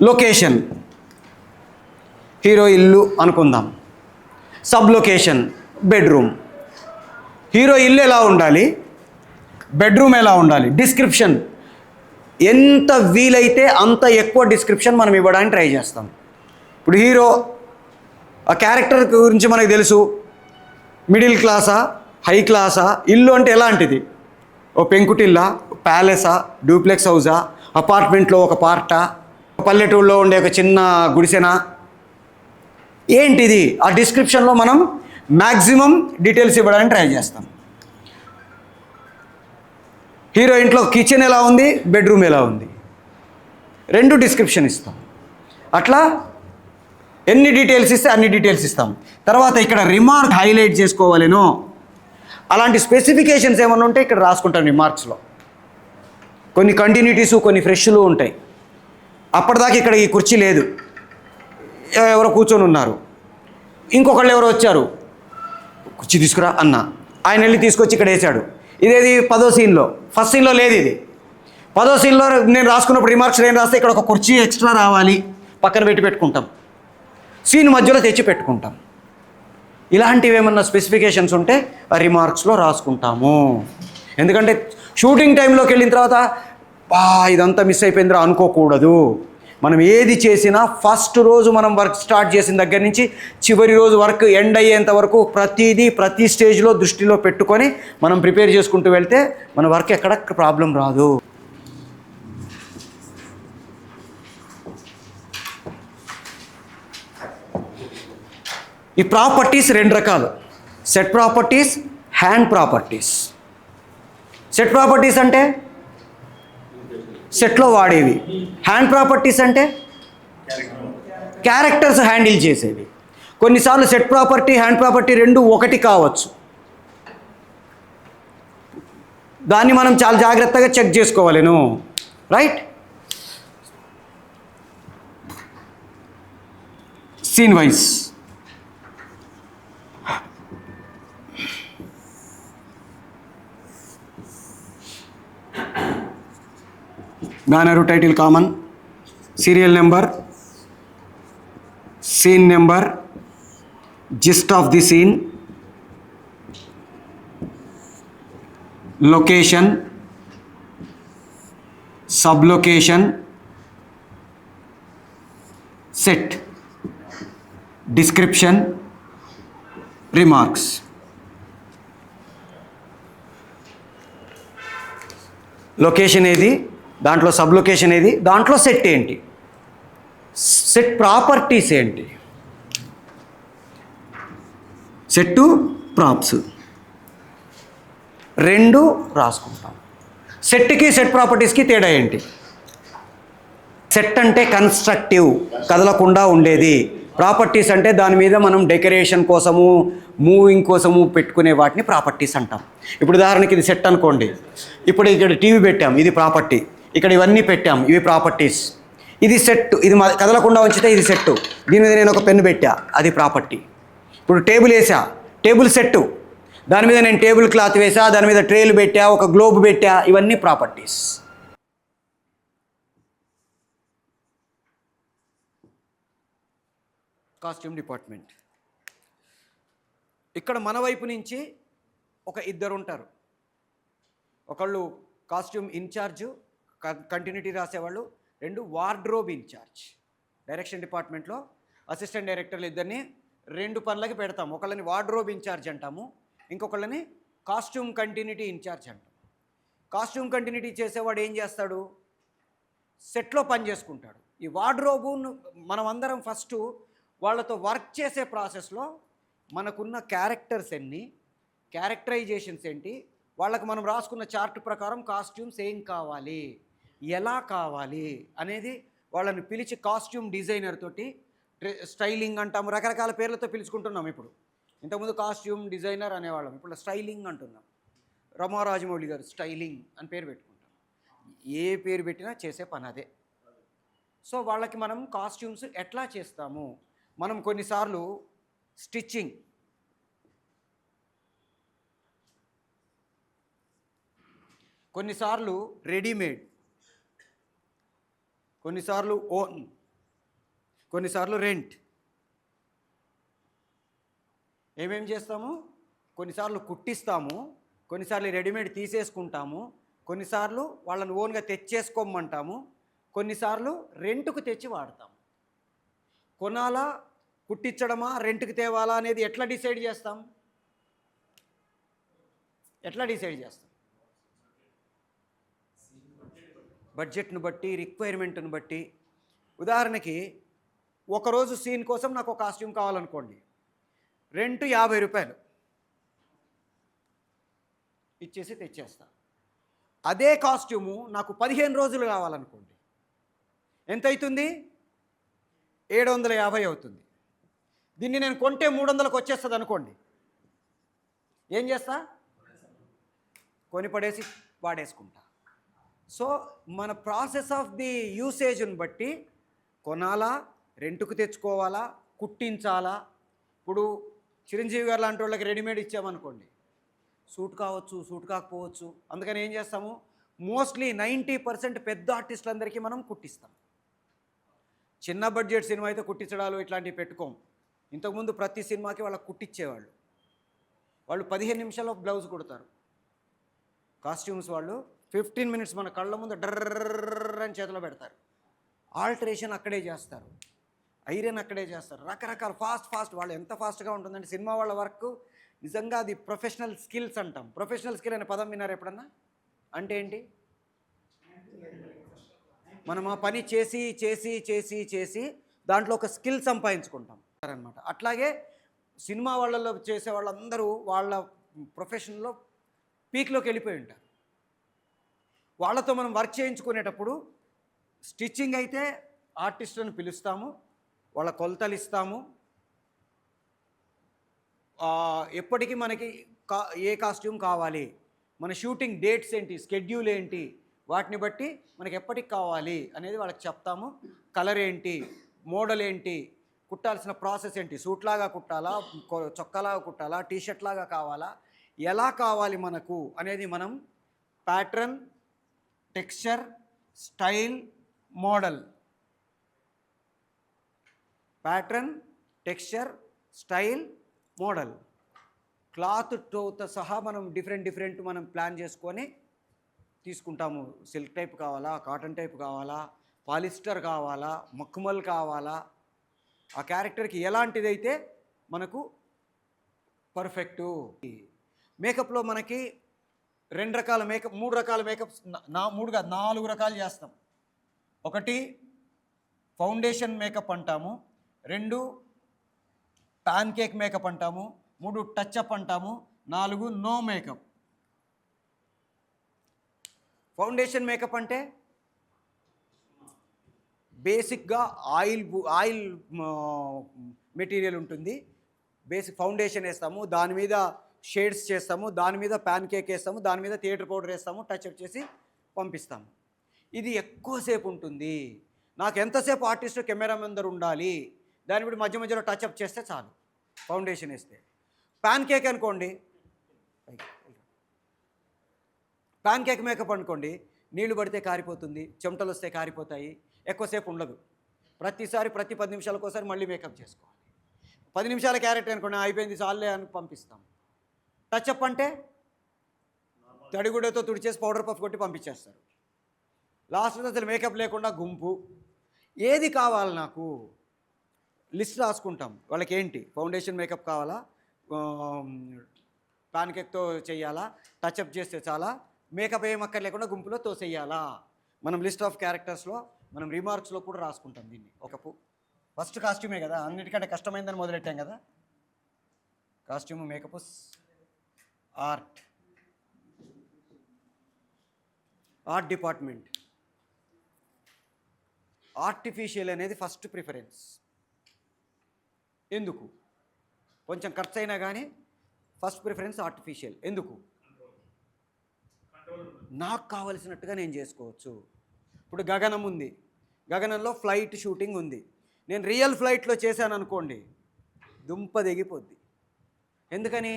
B: Location, hero ఇల్లు అనుకుందాం. Sub location, bedroom. Hero ఇల్లు ఎలా ఉండాలి, bedroom ఎలా ఉండాలి. Description, ఎంత వీలైతే అంత ఎక్కువ డిస్క్రిప్షన్ మనం ఇవ్వడానికి ట్రై చేస్తాం. ఇప్పుడు హీరో ఆ క్యారెక్టర్ గురించి మనకు తెలుసు, మిడిల్ క్లాసా, హై క్లాసా, ఇల్లు అంటే ఎలాంటిది, ఓ పెంకుటిల్లా, ప్యాలెసా, డూప్లెక్స్ హౌసా, అపార్ట్మెంట్లో ఒక పార్టా, పల్లెటూరులో ఉండే ఒక చిన్న గుడిసెనా, ఏంటిది, ఆ డిస్క్రిప్షన్లో మనం మ్యాక్సిమం డీటెయిల్స్ ఇవ్వడానికి ట్రై చేస్తాం. హీరో ఇంట్లో కిచెన్ ఎలా ఉంది, బెడ్రూమ్ ఎలా ఉంది, రెండు డిస్క్రిప్షన్ ఇస్తాం. అట్లా ఎన్ని డీటెయిల్స్ ఇస్తే అన్ని డీటెయిల్స్ ఇస్తాం. తర్వాత ఇక్కడ రిమార్క్ హైలైట్ చేసుకోవాలేనో అలాంటి స్పెసిఫికేషన్స్ ఏమన్నా ఉంటే ఇక్కడ రాసుకుంటాం. రిమార్క్స్లో కొన్ని కంటిన్యూటీసు, కొన్ని ఫ్రెష్లు ఉంటాయి. అప్పటిదాకా ఇక్కడ ఈ కుర్చీ లేదు, ఎవరో కూర్చొని ఉన్నారు, ఇంకొకళ్ళు ఎవరో వచ్చారు, కుర్చీ తీసుకురా అన్న, ఆయన వెళ్ళి తీసుకొచ్చి ఇక్కడ వేసాడు. ఇదేది 10వ సీన్లో, ఫస్ట్ సీన్లో లేదు ఇది. 10వ సీన్లో నేను రాసుకున్నప్పుడు రిమార్క్స్ ఏం రాస్తే ఇక్కడ ఒక కుర్చీ ఎక్స్ట్రా రావాలి, పక్కన పెట్టుకుంటాం, సీన్ మధ్యలో తెచ్చి పెట్టుకుంటాం. ఇలాంటివి ఏమన్నా స్పెసిఫికేషన్స్ ఉంటే ఆ రిమార్క్స్లో రాసుకుంటాము. ఎందుకంటే షూటింగ్ టైంలోకి వెళ్ళిన తర్వాత ఇదంతా మిస్ అయిపోయిందిరా అనుకోకూడదు. మనం ఏది చేసినా ఫస్ట్ రోజు మనం వర్క్ స్టార్ట్ చేసిన దగ్గర నుంచి చివరి రోజు వర్క్ ఎండ్ అయ్యేంత వరకు ప్రతిదీ ప్రతి స్టేజ్లో దృష్టిలో పెట్టుకొని మనం ప్రిపేర్ చేసుకుంటూ వెళ్తే మన వర్క్ ఎక్కడ ప్రాబ్లం రాదు. ఈ ప్రాపర్టీస్ రెండు రకాలు, set properties, hand properties. Set properties అంటే సెట్లో వాడేవి, హ్యాండ్ ప్రాపర్టీస్ అంటే క్యారెక్టర్స్ హ్యాండిల్ చేసేవి. కొన్నిసార్లు సెట్ ప్రాపర్టీ, హ్యాండ్ ప్రాపర్టీ రెండు ఒకటి కావచ్చు. దాన్ని మనం చాలా జాగ్రత్తగా చెక్ చేసుకోవాలేను, right? Scene wise banner, title common, serial number, scene number, gist of the scene, location, sub location, set, description, remarks. Location ఏది, దాంట్లో సబ్ లొకేషన్ ఏది, దాంట్లో సెట్ ఏంటి, సెట్ ప్రాపర్టీస్ ఏంటి, సెట్టు ప్రాప్స్ రెండు రాసుకుంటాం. సెట్కి సెట్ ప్రాపర్టీస్కి తేడా ఏంటి? సెట్ అంటే కన్స్ట్రక్టివ్, కదలకుండా ఉండేది. ప్రాపర్టీస్ అంటే దాని మీద మనం డెకరేషన్ కోసము, మూవింగ్ కోసము పెట్టుకునే వాటిని ప్రాపర్టీస్ అంటాం. ఇప్పుడు ఉదాహరణకి ఇది సెట్ అనుకోండి. ఇప్పుడు ఇక్కడ టీవీ పెట్టాం, ఇది ప్రాపర్టీ. ఇక్కడ ఇవన్నీ పెట్టాం, ఇవి ప్రాపర్టీస్. ఇది సెట్, ఇది కదలకుండా ఉంచితే ఇది సెట్టు. దీని మీద నేను ఒక పెన్ను పెట్టా, అది ప్రాపర్టీ. ఇప్పుడు టేబుల్ వేసా, టేబుల్ సెట్టు. దాని మీద నేను టేబుల్ క్లాత్ వేసా, దాని మీద ట్రేలు పెట్టా, ఒక గ్లోబ్ పెట్టా, ఇవన్నీ ప్రాపర్టీస్. Costume department. ఇక్కడ మన వైపు నుంచి ఒక ఇద్దరు ఉంటారు. ఒకళ్ళు కాస్ట్యూమ్ ఇన్ఛార్జు, కంటిన్యూటీ రాసేవాళ్ళు. రెండు వార్డ్రోబ్ ఇన్ఛార్జ్. డైరెక్షన్ డిపార్ట్మెంట్లో అసిస్టెంట్ డైరెక్టర్లు ఇద్దరిని రెండు పనులకి పెడతాము. ఒకళ్ళని వార్డ్రోబ్ ఇన్ఛార్జ్ అంటాము, ఇంకొకళ్ళని కాస్ట్యూమ్ కంటిన్యూటీ ఇన్ఛార్జ్ అంటాం. కాస్ట్యూమ్ కంటిన్యూటీ చేసేవాడు ఏం చేస్తాడు? సెట్లో పని చేసుకుంటాడు. ఈ వార్డ్రోబు మనం అందరం ఫస్ట్ వాళ్ళతో వర్క్ చేసే ప్రాసెస్లో మనకున్న క్యారెక్టర్స్ ఎన్ని, క్యారెక్టరైజేషన్స్ ఏంటి, వాళ్ళకు మనం రాసుకున్న చార్ట్ ప్రకారం కాస్ట్యూమ్స్ ఏం కావాలి, ఎలా కావాలి అనేది వాళ్ళని పిలిచి కాస్ట్యూమ్ డిజైనర్ తోటి, స్టైలింగ్ అంటాము, రకరకాల పేర్లతో పిలుచుకుంటున్నాం. ఇప్పుడు ఇంతకుముందు కాస్ట్యూమ్ డిజైనర్ అనేవాళ్ళం, ఇప్పుడు స్టైలింగ్ అంటున్నాం. రమారాజమౌళి గారు స్టైలింగ్ అని పేరు పెట్టుకుంటాం. ఏ పేరు పెట్టినా చేసే పని అదే. సో వాళ్ళకి మనం కాస్ట్యూమ్స్ ఎట్లా చేస్తాము? మనం కొన్నిసార్లు స్టిచ్చింగ్, కొన్నిసార్లు రెడీమేడ్, కొన్నిసార్లు ఓన్, కొన్నిసార్లు రెంట్. ఏమేం చేస్తాము? కొన్నిసార్లు కుట్టిస్తాము, కొన్నిసార్లు రెడీమేడ్ తీసేసుకుంటాము, కొన్నిసార్లు వాళ్ళని ఓన్గా తెచ్చేసుకోమంటాము, కొన్నిసార్లు రెంట్కు తెచ్చి వాడతాము. కొనాలా, కుట్టించడమా, రెంట్కి తేవాలా అనేది ఎట్లా డిసైడ్ చేస్తాం? బడ్జెట్ను బట్టి, రిక్వైర్మెంట్ను బట్టి. ఉదాహరణకి ఒకరోజు సీన్ కోసం నాకు ఒక కాస్ట్యూమ్ కావాలనుకోండి, రెంట్ 50 రూపాయలు ఇచ్చేసి తెచ్చేస్తా. అదే కాస్ట్యూము నాకు 15 రోజులు కావాలనుకోండి, ఎంత అవుతుంది? 750 అవుతుంది. దీన్ని నేను కొంటే 300కు వచ్చేస్తుంది అనుకోండి, ఏం చేస్తా? కొని పడేసి వాడేసుకుంటా. సో మన ప్రాసెస్ ఆఫ్ ది యూసేజ్ని బట్టి కొనాలా, రెంట్కు తెచ్చుకోవాలా, కుట్టించాలా. ఇప్పుడు చిరంజీవి గారు లాంటి వాళ్ళకి రెడీమేడ్ ఇచ్చామనుకోండి, సూట్ కావచ్చు, సూట్ కాకపోవచ్చు. అందుకని ఏం చేస్తాము? మోస్ట్లీ 90% పెద్ద ఆర్టిస్టులందరికీ మనం కుట్టిస్తాం. చిన్న బడ్జెట్ సినిమా అయితే కుట్టించడాలు ఇట్లాంటివి పెట్టుకోం. ఇంతకుముందు ప్రతి సినిమాకి వాళ్ళకి కుట్టించేవాళ్ళు. వాళ్ళు 15 నిమిషాల్లో బ్లౌజ్ కుడతారు. కాస్ట్యూమ్స్ వాళ్ళు 15 మినిట్స్ మన కళ్ళ ముందు డర్ర అని చేతిలో పెడతారు. ఆల్టరేషన్ అక్కడే చేస్తారు, ఐరన్ అక్కడే చేస్తారు, రకరకాల ఫాస్ట్. వాళ్ళు ఎంత ఫాస్ట్గా ఉంటుందంటే సినిమా వాళ్ళ వర్క్ నిజంగా అది ప్రొఫెషనల్ స్కిల్స్ అంటాం. ప్రొఫెషనల్ స్కిల్ అనే పదం విన్నారు ఎప్పుడన్నా? అంటే ఏంటి? మనం ఆ పని చేసి చేసి చేసి చేసి దాంట్లో ఒక స్కిల్ సంపాదించుకుంటాం అనమాట. అట్లాగే సినిమా వాళ్ళలో చేసే వాళ్ళందరూ వాళ్ళ ప్రొఫెషన్లో పీక్లోకి వెళ్ళిపోయి ఉంటారు. వాళ్ళతో మనం వర్క్ చేయించుకునేటప్పుడు స్టిచ్చింగ్ అయితే ఆర్టిస్టులను పిలుస్తాము, వాళ్ళ కొలతలు ఇస్తాము. ఎప్పటికీ మనకి ఏ కాస్ట్యూమ్ కావాలి, మన షూటింగ్ డేట్స్ ఏంటి, స్కెడ్యూల్ ఏంటి, వాటిని బట్టి మనకి ఎప్పటికి కావాలి అనేది వాళ్ళకి చెప్తాము. కలర్ ఏంటి, మోడల్ ఏంటి, కుట్టాల్సిన ప్రాసెస్ ఏంటి, సూట్లాగా కుట్టాలా, చొక్కాలాగా కుట్టాలా, టీషర్ట్ లాగా కావాలా, ఎలా కావాలి మనకు అనేది మనం pattern, texture, style, model, pattern, texture, style, model, క్లాత్తో సహా మనం డిఫరెంట్ మనం ప్లాన్ చేసుకొని తీసుకుంటాము. సిల్క్ టైప్ కావాలా, కాటన్ టైప్ కావాలా, పాలిస్టర్ కావాలా, మక్మల్ కావాలా, ఆ క్యారెక్టర్కి ఎలాంటిదైతే మనకు పర్ఫెక్టు. మేకప్లో మనకి 2 రకాల మేకప్, 3 రకాల మేకప్స్, 3 కాదు 4 రకాలు చేస్తాం. 1 ఫౌండేషన్ మేకప్ అంటాము, 2 పాన్ కేక్ మేకప్ అంటాము, 3 టచ్అప్ అంటాము, 4 నో మేకప్. ఫౌండేషన్ మేకప్ అంటే బేసిక్గా ఆయిల్ మెటీరియల్ ఉంటుంది. బేసిక్ ఫౌండేషన్ వేస్తాము, దాని మీద షేడ్స్ చేస్తాము, దాని మీద పాన్ కేక్ వేస్తాము, దాని మీద థియేటర్ పౌడర్ వేస్తాము, టచ్అప్ చేసి పంపిస్తాము. ఇది ఎక్కువసేపు ఉంటుంది. నాకు ఎంతసేపు ఆర్టిస్ట్ కెమెరా ముందర ఉండాలి, దాని బట్టి మధ్య మధ్యలో టచ్అప్ చేస్తే చాలు ఫౌండేషన్ వేస్తే. పాన్ కేక్ అనుకోండి, పాన్ కేక్ మేకప్ అనుకోండి, నీళ్లు పడితే కారిపోతుంది, చెమటలు వస్తే కారిపోతాయి, ఎక్కువసేపు ఉండదు. ప్రతి 10 నిమిషాలకు ఒకసారి మళ్ళీ మేకప్ చేసుకోవాలి. 10 నిమిషాల క్యారెక్టర్ అనుకోండి, అయిపోయింది చాలే అని పంపిస్తాం. టచ్అప్ అంటే తడిగుడ్డతో తుడిచేసి పౌడర్ పఫ్ కొట్టి పంపించేస్తారు. లాస్ట్లో అసలు మేకప్ లేకుండా గుంపు. ఏది కావాలి నాకు లిస్ట్ రాసుకుంటాం. వాళ్ళకి ఏంటి ఫౌండేషన్ మేకప్ కావాలా, పాన్ కేక్తో చేయాలా, టచ్అప్ చేస్తే చాలా, మేకప్ ఏం అక్కర్ లేకుండా గుంపులో తోసేయాలా. మనం లిస్ట్ ఆఫ్ క్యారెక్టర్స్లో మనం రిమార్క్స్లో కూడా రాసుకుంటాం దీన్ని. ఫస్ట్ కాస్ట్యూమే కదా, అన్నిటికంటే కష్టమైందని మొదలెట్టాం కదా. Costume, makeup, art department. Artificial అనేది ఫస్ట్ ప్రిఫరెన్స్. ఎందుకు? కొంచెం ఖర్చు అయినా కానీ ఫస్ట్ ప్రిఫరెన్స్ ఆర్టిఫిషియల్. ఎందుకు? నాకు కావలసినట్టుగా నేను చేసుకోవచ్చు. ఇప్పుడు గగనం ఉంది, గగనంలో ఫ్లైట్ షూటింగ్ ఉంది. నేను రియల్ ఫ్లైట్లో చేశాను అనుకోండి, దుంప దిగిపోద్ది. ఎందుకని?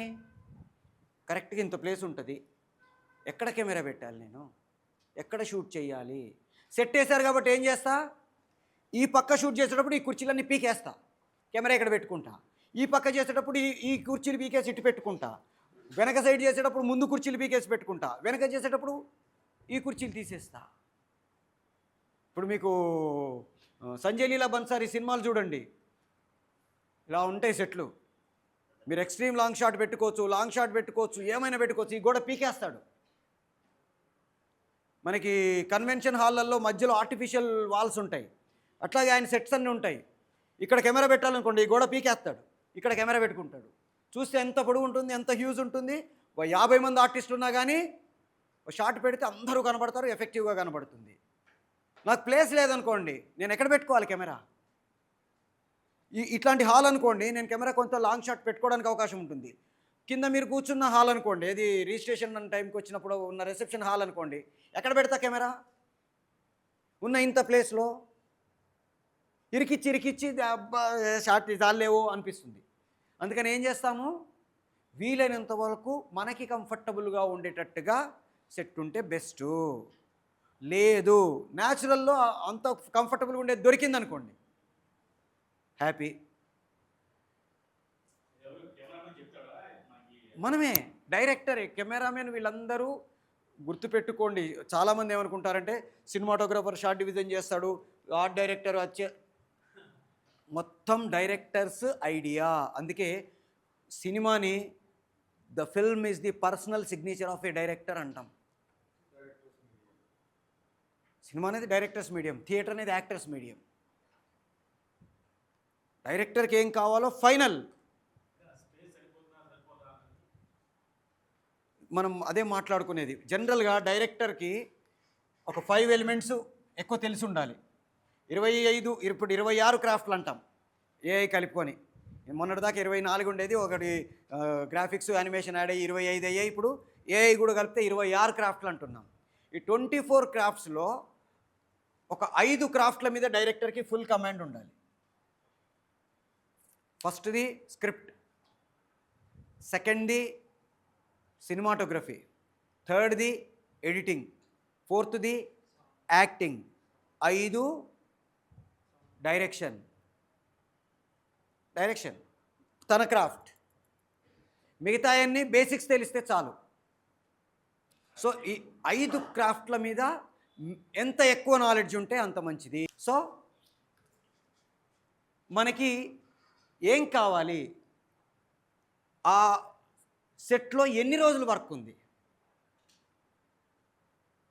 B: కరెక్ట్గా ఇంత ప్లేస్ ఉంటుంది, ఎక్కడ కెమెరా పెట్టాలి, నేను ఎక్కడ షూట్ చేయాలి. సెట్ వేశారు కాబట్టి ఏం చేస్తా, ఈ పక్క షూట్ చేసేటప్పుడు ఈ కుర్చీలన్నీ పీకేస్తా, కెమెరా ఇక్కడ పెట్టుకుంటా. ఈ పక్క చేసేటప్పుడు ఈ కుర్చీలు పీకేసి ఇటు పెట్టుకుంటా. వెనక సైడ్ చేసేటప్పుడు ముందు కుర్చీలు పీకేసి పెట్టుకుంటా, వెనక చేసేటప్పుడు ఈ కుర్చీలు తీసేస్తా. ఇప్పుడు మీకు సంజయ్ లీలా బన్సారీ సినిమాలు చూడండి, ఇలా ఉంటాయి సెట్లు. మీరు ఎక్స్ట్రీమ్ లాంగ్ షాట్ పెట్టుకోవచ్చు, ఏమైనా పెట్టుకోవచ్చు. ఈ గోడ పీకేస్తాడు. మనకి కన్వెన్షన్ హాళ్ళల్లో మధ్యలో ఆర్టిఫిషియల్ వాల్స్ ఉంటాయి, అట్లాగే ఆయన సెట్స్ అన్నీ ఉంటాయి. ఇక్కడ కెమెరా పెట్టాలనుకోండి, ఈ గోడ పీకేస్తాడు, ఇక్కడ కెమెరా పెట్టుకుంటాడు. చూస్తే ఎంత పొడవు ఉంటుంది, ఎంత హ్యూజ్ ఉంటుంది. 50 మంది ఆర్టిస్టులు ఉన్నా కానీ షాట్ పెడితే అందరూ కనబడతారు, ఎఫెక్టివ్గా కనబడుతుంది. నాకు ప్లేస్ లేదనుకోండి, నేను ఎక్కడ పెట్టుకోవాలి కెమెరా? ఇట్లాంటి హాల్ అనుకోండి, నేను కెమెరా కొంత లాంగ్ షాట్ పెట్టుకోవడానికి అవకాశం ఉంటుంది. కింద మీరు కూర్చున్న హాల్ అనుకోండి, ఇది రిజిస్ట్రేషన్ టైంకి వచ్చినప్పుడు ఉన్న రిసెప్షన్ హాల్ అనుకోండి, ఎక్కడ పెడతా కెమెరా? ఉన్న ఇంత ప్లేస్లో ఇరికిచ్చి అబ్బా షాట్ చాలేవో అనిపిస్తుంది. అందుకని ఏం చేస్తాము, వీలైనంత వరకు మనకి కంఫర్టబుల్గా ఉండేటట్టుగా సెట్ ఉంటే బెస్ట్. లేదు న్యాచురల్లో అంత కంఫర్టబుల్గా ఉండేది దొరికింది అనుకోండి, హ్యాపీ. మనమే డైరెక్టరే, కెమెరామెన్, వీళ్ళందరూ గుర్తుపెట్టుకోండి. చాలామంది ఏమనుకుంటారంటే సినిమాటోగ్రాఫర్ షార్ట్ డివిజన్ చేస్తాడు, ఆర్ట్ డైరెక్టర్ మొత్తం డైరెక్టర్స్ ఐడియా. అందుకే సినిమాని the film is the personal signature of A director అంటాం. సినిమా అనేది డైరెక్టర్స్ మీడియం, థియేటర్ అనేది యాక్టర్స్ మీడియం. డైరెక్టర్కి ఏం కావాలో ఫైనల్ మనం అదే మాట్లాడుకునేది. జనరల్గా డైరెక్టర్కి ఒక 5 ఎలిమెంట్స్ ఎక్కువ తెలిసి ఉండాలి. 25 ఇప్పుడు 26 క్రాఫ్ట్లు అంటాం ఏఐ కలుపుకొని. మొన్నటిదాకా 24 ఉండేది, ఒకటి గ్రాఫిక్స్ యానిమేషన్ యాడ్ అయ్యి 25 అయ్యాయి. ఇప్పుడు ఏఐ కూడా కలిపితే 26 క్రాఫ్ట్లు అంటున్నాం. ఈ 24 క్రాఫ్ట్స్లో ఒక 5 క్రాఫ్ట్ల మీద డైరెక్టర్కి ఫుల్ కమాండ్ ఉండాలి. ఫస్ట్ది స్క్రిప్ట్, సెకండ్ది సినిమాటోగ్రఫీ, థర్డ్ది ఎడిటింగ్, ఫోర్త్ది యాక్టింగ్, 5 డైరెక్షన్ తన క్రాఫ్ట్. మిగతా అన్నీ బేసిక్స్ తెలిస్తే చాలు. సో ఈ 5 క్రాఫ్ట్ల మీద ఎంత ఎక్కువ నాలెడ్జ్ ఉంటే అంత మంచిది. సో మనకి ఏం కావాలి, ఆ సెట్లో ఎన్ని రోజులు వర్క్ ఉంది,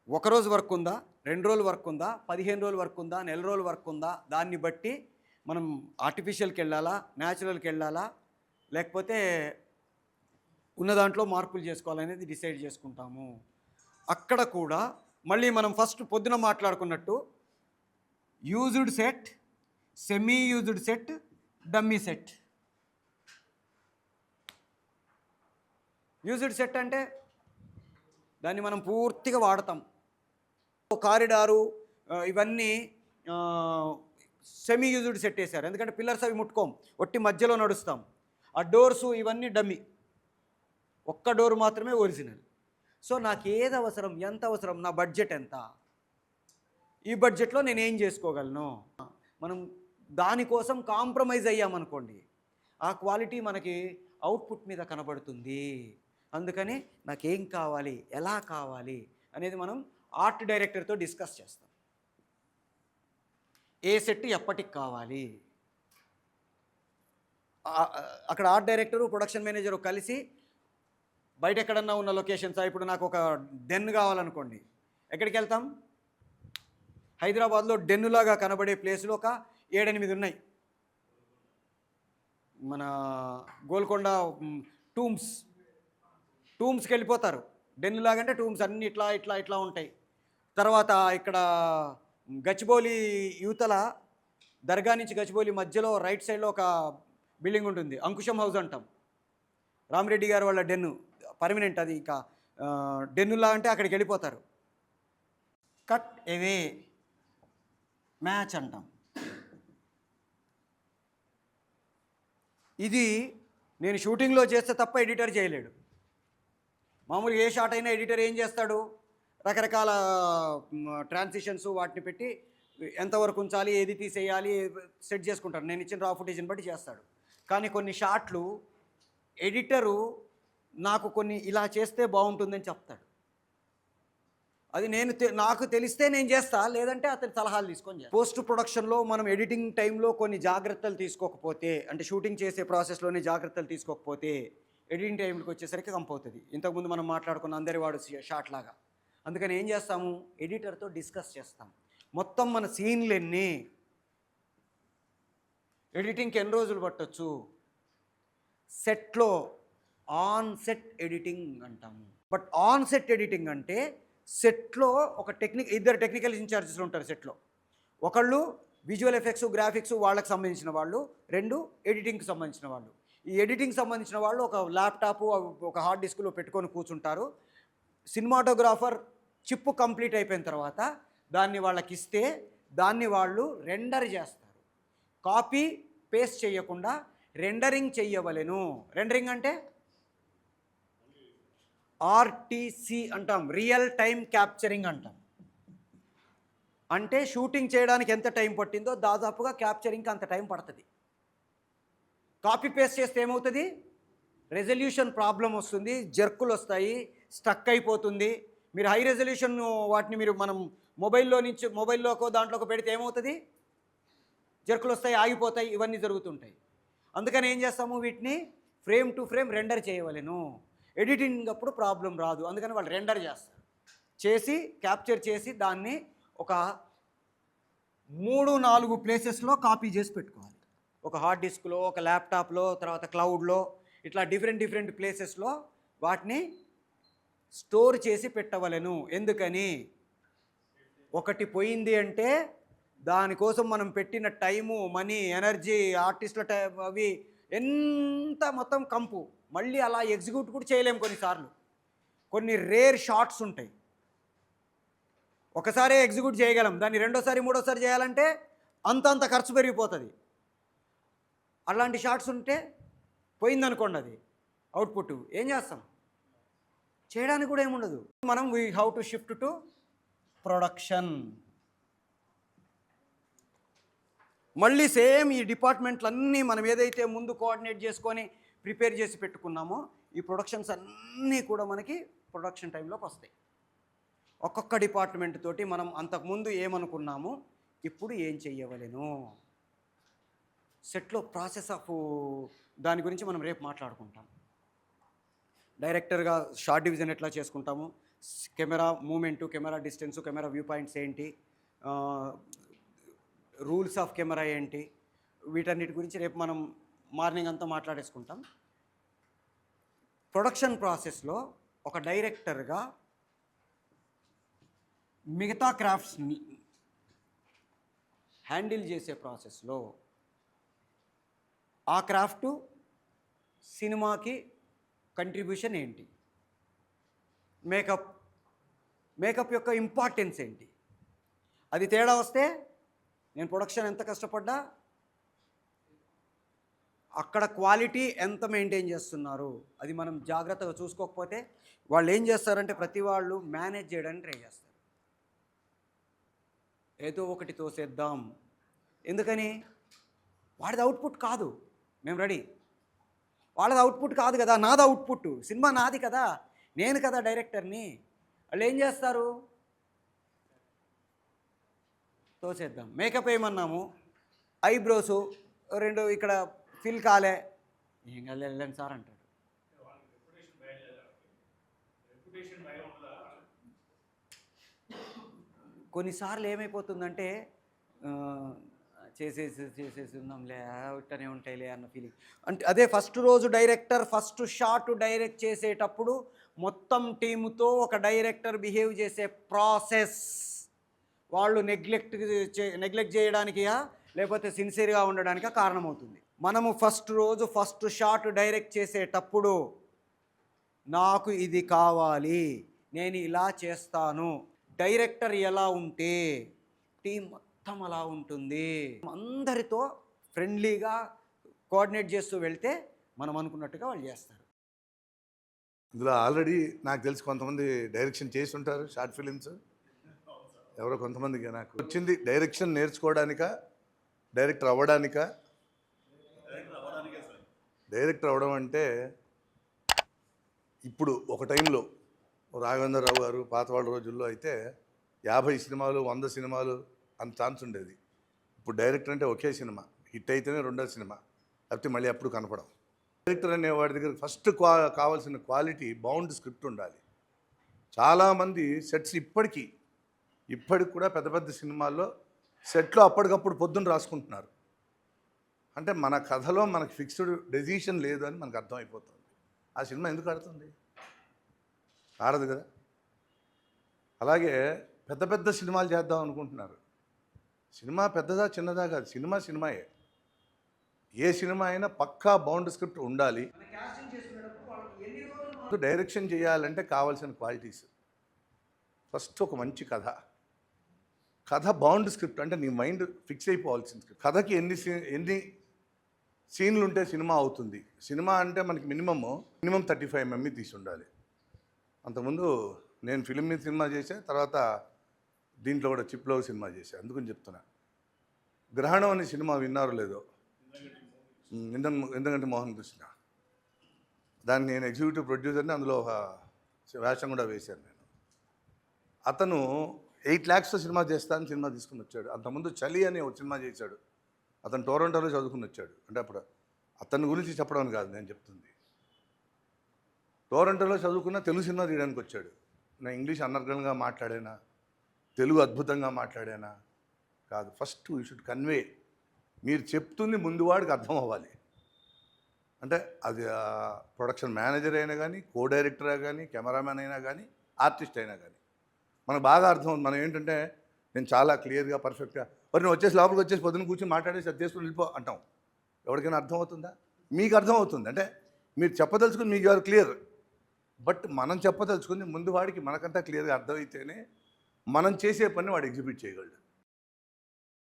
B: ఒకరోజు వర్క్ ఉందా, 2 రోజులు వర్క్ ఉందా, 15 రోజులు వర్క్ ఉందా, నెల రోజులు వర్క్ ఉందా, దాన్ని బట్టి మనం ఆర్టిఫిషియల్కి వెళ్ళాలా, న్యాచురల్కి వెళ్ళాలా, లేకపోతే ఉన్న దాంట్లో మార్పులు చేసుకోవాలనేది డిసైడ్ చేసుకుంటాము. అక్కడ కూడా మళ్ళీ మనం ఫస్ట్ పొద్దున మాట్లాడుకున్నట్టు used set, semi used set, dummy set. Used set అంటే దాన్ని మనం పూర్తిగా వాడతాం. కారిడారు ఇవన్నీ సెమీ యూజ్డ్ సెట్ వేశారు, ఎందుకంటే పిల్లర్స్ అవి ముట్టుకోం, ఒట్టి మధ్యలో నడుస్తాం. ఆ డోర్సు ఇవన్నీ డమ్మీ, ఒక్క డోర్ మాత్రమే ఒరిజినల్. సో నాకు ఏది అవసరం, ఎంత అవసరం, నా బడ్జెట్ ఎంత, ఈ బడ్జెట్లో నేను ఏం చేసుకోగలను, మనం దానికోసం కాంప్రమైజ్ అయ్యామనుకోండి, ఆ క్వాలిటీ మనకి అవుట్పుట్ మీద కనబడుతుంది. అందుకని నాకేం కావాలి, ఎలా కావాలి అనేది మనం ఆర్ట్ డైరెక్టర్తో డిస్కస్ చేస్తాం. ఏ సెట్ ఎప్పటికి కావాలి, అక్కడ ఆర్ట్ డైరెక్టరు ప్రొడక్షన్ మేనేజరు కలిసి బయట ఎక్కడన్నా ఉన్న లొకేషన్స్, ఇప్పుడు నాకు ఒక డెన్ కావాలనుకోండి, ఎక్కడికి వెళ్తాం, హైదరాబాద్లో డెన్నులాగా కనబడే ప్లేసులు ఒక 7-8 ఉన్నాయి. మన గోల్కొండ టూమ్స్కి వెళ్ళిపోతారు. డెన్నులాగా అంటే టూమ్స్ అన్నీ ఇట్లా ఇట్లా ఇట్లా ఉంటాయి. తర్వాత ఇక్కడ గచ్చిబౌలి యూతల దర్గా నుంచి గచ్చిబౌలి మధ్యలో రైట్ సైడ్లో ఒక బిల్డింగ్ ఉంటుంది, అంకుశం హౌస్ అంటాం. రామిరెడ్డి గారు వాళ్ళ డెన్ను పర్మనెంట్, అది ఇంకా డెన్నులా అంటే అక్కడికి వెళ్ళిపోతారు. కట్ అవే మ్యాచ్ అంటాం. ఇది నేను షూటింగ్లో చేస్తే తప్ప ఎడిటర్ చేయలేడు. మామూలుగా ఏ షాట్ అయినా ఎడిటర్ ఏం చేస్తాడు, రకరకాల ట్రాన్సిషన్స్ వాటిని పెట్టి ఎంతవరకు ఉంచాలి, ఏది తీసేయాలి సెట్ చేసుకుంటారు. నేను ఇచ్చిన రా ఫుటేజ్ని బట్టి చేస్తాడు. కానీ కొన్ని షాట్లు ఎడిటరు నాకు కొన్ని ఇలా చేస్తే బాగుంటుందని చెప్తాడు. అది నాకు తెలిస్తే నేను చేస్తా, లేదంటే అతని సలహాలు తీసుకొని చేస్తాను. పోస్ట్ ప్రొడక్షన్లో మనం ఎడిటింగ్ టైంలో కొన్ని జాగ్రత్తలు తీసుకోకపోతే, అంటే షూటింగ్ చేసే ప్రాసెస్లోనే జాగ్రత్తలు తీసుకోకపోతే ఎడిటింగ్ టైంకి వచ్చేసరికి కంపవుతుంది. ఇంతకుముందు మనం మాట్లాడుకున్న అందరి వాడు షాట్ లాగా. అందుకని ఏం చేస్తాము, ఎడిటర్తో డిస్కస్ చేస్తాం. మొత్తం మన సీన్లు ఎన్ని, ఎడిటింగ్కి ఎన్ని రోజులు పట్టొచ్చు, సెట్లో ఆన్ సెట్ ఎడిటింగ్ అంటాము. బట్ ఆన్ సెట్ ఎడిటింగ్ అంటే సెట్లో ఒక ఇద్దరు టెక్నికల్ ఇన్ఛార్జెస్ ఉంటారు సెట్లో. ఒకళ్ళు విజువల్ ఎఫెక్ట్స్, గ్రాఫిక్స్ వాళ్ళకి సంబంధించిన వాళ్ళు, 2 ఎడిటింగ్కి సంబంధించిన వాళ్ళు. ఈ ఎడిటింగ్ సంబంధించిన వాళ్ళు ఒక ల్యాప్టాప్, ఒక హార్డ్ డిస్క్లో పెట్టుకొని కూర్చుంటారు. సినిమాటోగ్రాఫర్ చిప్ కంప్లీట్ అయిపోయిన తర్వాత దాన్ని వాళ్ళకి ఇస్తే దాన్ని వాళ్ళు రెండర్ చేస్తారు. కాపీ పేస్ట్ చేయకుండా రెండరింగ్ చెయ్యవలెను. రెండరింగ్ అంటే ఆర్టీసీ అంటాం, రియల్ టైం క్యాప్చరింగ్ అంటాం. అంటే షూటింగ్ చేయడానికి ఎంత టైం పట్టిందో దాదాపుగా క్యాప్చరింగ్కి అంత టైం పడుతుంది. కాపీ పేస్ట్ చేస్తే ఏమవుతుంది, రెజల్యూషన్ ప్రాబ్లం వస్తుంది, జర్కులు వస్తాయి, స్టక్ అయిపోతుంది. మీరు హై రెజల్యూషన్ వాటిని మనం మొబైల్లోకో దాంట్లోకి పెడితే ఏమవుతుంది, జర్కులు వస్తాయి, ఆగిపోతాయి, ఇవన్నీ జరుగుతుంటాయి. అందుకని ఏం చేస్తాము, వీటిని ఫ్రేమ్ టు ఫ్రేమ్ రెండర్ చేయవలెను. ఎడిటింగ్ అప్పుడు ప్రాబ్లం రాదు. అందుకని వాళ్ళు రెండర్ చేస్తారు, చేసి క్యాప్చర్ చేసి దాన్ని ఒక 3-4 ప్లేసెస్లో కాపీ చేసి పెట్టుకోవాలి. ఒక హార్డ్ డిస్క్లో, ఒక ల్యాప్టాప్లో, తర్వాత క్లౌడ్లో, ఇట్లా డిఫరెంట్ ప్లేసెస్లో వాటిని స్టోర్ చేసి పెట్టవలెను. ఎందుకని, ఒకటి పోయింది అంటే దానికోసం మనం పెట్టిన టైము, మనీ, ఎనర్జీ, ఆర్టిస్టుల టైం, అవి ఎంత మొత్తం కంపు. మళ్ళీ అలా ఎగ్జిక్యూట్ కూడా చేయలేము. కొన్నిసార్లు కొన్ని రేర్ షాట్స్ ఉంటాయి, ఒకసారి ఎగ్జిక్యూట్ చేయగలం, దాన్ని రెండోసారి మూడోసారి చేయాలంటే అంత ఖర్చు పెరిగిపోతుంది. అలాంటి షాట్స్ ఉంటే పోయిందనుకోండి అది అవుట్పుట్, ఏం చేస్తాం, చేయడానికి కూడా ఏముండదు. మనం we how to shift to production. మళ్ళీ సేమ్ ఈ డిపార్ట్మెంట్లన్నీ మనం ఏదైతే ముందు కోఆర్డినేట్ చేసుకొని ప్రిపేర్ చేసి పెట్టుకున్నామో ఈ ప్రొడక్షన్స్ అన్నీ కూడా మనకి ప్రొడక్షన్ టైంలోకి వస్తాయి. ఒక్కొక్క డిపార్ట్మెంట్ తోటి మనం అంతకుముందు ఏమనుకున్నామో ఇప్పుడు ఏం చెయ్యవలెను, సెట్లో ప్రాసెస్ ఆఫ్ దాని గురించి మనం రేపు మాట్లాడుకుంటాం. డైరెక్టర్గా షార్ట్ డివిజన్ ఎట్లా చేసుకుంటాము, camera movement, camera distance, camera view points ఏంటి, రూల్స్ ఆఫ్ కెమెరా ఏంటి, వీటన్నిటి గురించి రేపు మనం మార్నింగ్ అంతా మాట్లాడేసుకుంటాం. ప్రొడక్షన్ ప్రాసెస్లో ఒక డైరెక్టర్గా మిగతా క్రాఫ్ట్స్ని హ్యాండిల్ చేసే ప్రాసెస్లో ఆ క్రాఫ్ట్ సినిమాకి కంట్రిబ్యూషన్ ఏంటి, మేకప్ యొక్క ఇంపార్టెన్స్ ఏంటి, అది తేడా వస్తే నేను ప్రొడక్షన్ ఎంత కష్టపడ్డా అక్కడ క్వాలిటీ ఎంత మెయింటైన్ చేస్తున్నారు అది మనం జాగ్రత్తగా చూసుకోకపోతే వాళ్ళు ఏం చేస్తారంటే ప్రతి వాళ్ళు మేనేజ్ చేయడానికి ట్రై చేస్తారు. ఏదో ఒకటి తోసేద్దాం, ఎందుకని వాడిది అవుట్పుట్ కాదు, మేము రెడీ, వాళ్ళది అవుట్పుట్ కాదు కదా, నాది అవుట్పుట్, సినిమా నాది కదా, నేను కదా డైరెక్టర్ని. వాళ్ళు ఏం చేస్తారు, తోసేద్దాం. మేకప్ ఏమన్నాము, ఐబ్రోసు 2 ఇక్కడ ఫిల్ కాలే, ఏం కాలే వెళ్ళండి సార్ అంటాడు. కొన్నిసార్లు ఏమైపోతుందంటే చేసేసి ఉందాంలే, ఇట్టనే ఉంటాయిలే అన్న ఫీలింగ్. అంటే అదే ఫస్ట్ రోజు డైరెక్టర్ ఫస్ట్ షాట్ డైరెక్ట్ చేసేటప్పుడు మొత్తం టీముతో ఒక డైరెక్టర్ బిహేవ్ చేసే ప్రాసెస్ వాళ్ళు నెగ్లెక్ట్ చేయడానికి లేకపోతే సిన్సియర్గా ఉండడానికి కారణమవుతుంది. మనము ఫస్ట్ రోజు ఫస్ట్ షాట్ డైరెక్ట్ చేసేటప్పుడు నాకు ఇది కావాలి, నేను ఇలా చేస్తాను, డైరెక్టర్ ఎలా ఉంటే టీం మొత్తం అలా ఉంటుంది. అందరితో ఫ్రెండ్లీగా కోఆర్డినేట్ చేస్తూ వెళ్తే మనం అనుకున్నట్టుగా వాళ్ళు చేస్తారు.
D: ఇందులో ఆల్రెడీ నాకు తెలిసి కొంతమంది డైరెక్షన్ చేసి ఉంటారు షార్ట్ ఫిలిమ్స్, ఎవరో కొంతమందికి. నాకు వచ్చింది డైరెక్షన్ నేర్చుకోవడానిక, డైరెక్టర్ అవ్వడానిక? డైరెక్టర్ అవ్వడం అంటే ఇప్పుడు ఒక టైంలో రాఘవేంద్రరావు గారు పాతవాళ్ళ రోజుల్లో అయితే 50 సినిమాలు 100 సినిమాలు అంత ఛాన్స్ ఉండేది. ఇప్పుడు డైరెక్టర్ అంటే ఒకే సినిమా హిట్ అయితేనే రెండో సినిమా, లేకపోతే మళ్ళీ అప్పుడు కనపడం. డైరెక్టర్ అనే వాడి దగ్గర ఫస్ట్ కావాల్సిన క్వాలిటీ బౌండ్ స్క్రిప్ట్ ఉండాలి. చాలామంది సెట్స్ ఇప్పటికి కూడా పెద్ద పెద్ద సినిమాల్లో సెట్లో అప్పటికప్పుడు పొద్దున్న రాసుకుంటున్నారు. అంటే మన కథలో మనకు ఫిక్స్డ్ డెసిషన్ లేదు అని మనకు అర్థమైపోతుంది. ఆ సినిమా ఎందుకు ఆడుతుంది? ఆడదు కదా. అలాగే పెద్ద పెద్ద సినిమాలు చేద్దాం అనుకుంటున్నారు. సినిమా పెద్దదా చిన్నదా కాదు, సినిమా సినిమాయే. ఏ సినిమా అయినా పక్కా బౌండ్ స్క్రిప్ట్ ఉండాలి. డైరెక్షన్ చేయాలంటే కావాల్సిన క్వాలిటీస్ ఫస్ట్ ఒక మంచి కథ బౌండ్ స్క్రిప్ట్, అంటే నీ మైండ్ ఫిక్స్ అయిపోవాల్సిన స్క్రిప్ట్. కథకి ఎన్ని సీన్లు ఉంటే సినిమా అవుతుంది. సినిమా అంటే మనకి మినిమం 35 mm తీసి ఉండాలి. అంతకుముందు నేను ఫిలిం మీద సినిమా చేసా, తర్వాత దీంట్లో కూడా చిప్లో సినిమా చేశా. అందుకని చెప్తున్నా. గ్రహణం అనే సినిమా విన్నారో లేదో, ఎందుకంటే మోహన్ కృష్ణ, దాన్ని నేను ఎగ్జిక్యూటివ్ ప్రొడ్యూసర్ని, అందులో ఒక వేషం కూడా వేశాను నేను. అతను 8 lakhs సినిమా చేస్తానని సినిమా తీసుకుని వచ్చాడు. అంతకుముందు చలి అని ఒక సినిమా చేశాడు. అతను టొరంటోలో చదువుకుని వచ్చాడు. అంటే అప్పుడు అతని గురించి చెప్పడం కాదు నేను చెప్తుంది. టొరంటోలో చదువుకున్న తెలుగు సినిమా తీయడానికి వచ్చాడు. నేను ఇంగ్లీష్ అనర్గళంగా మాట్లాడానా, తెలుగు అద్భుతంగా మాట్లాడానా కాదు. ఫస్ట్ యూ షుడ్ కన్వే, మీరు చెప్తుంది ముందు వాడికి అర్థం అవ్వాలి. అంటే అది ప్రొడక్షన్ మేనేజర్ అయినా కానీ, కో డైరెక్టర్ కానీ, కెమెరామ్యాన్ అయినా కానీ, ఆర్టిస్ట్ అయినా కానీ మనకు బాగా అర్థం అవుతుంది. మనం ఏంటంటే నేను చాలా క్లియర్గా పర్ఫెక్ట్గా మరి నేను వచ్చేసి లోపలికి వచ్చేసి పొద్దున్న కూర్చొని మాట్లాడేసి అది చేసుకుని వెళ్ళిపో అంటాం. ఎవరికైనా అర్థం అవుతుందా? మీకు అర్థం అవుతుంది. అంటే మీరు చెప్పదలుచుకుని మీకు ఎవరు క్లియర్, బట్ మనం చెప్పదలుచుకుని ముందు వాడికి మనకంతా క్లియర్గా అర్థమైతేనే మనం చేసే పని వాడు ఎగ్జిక్యూట్ చేయగలడు.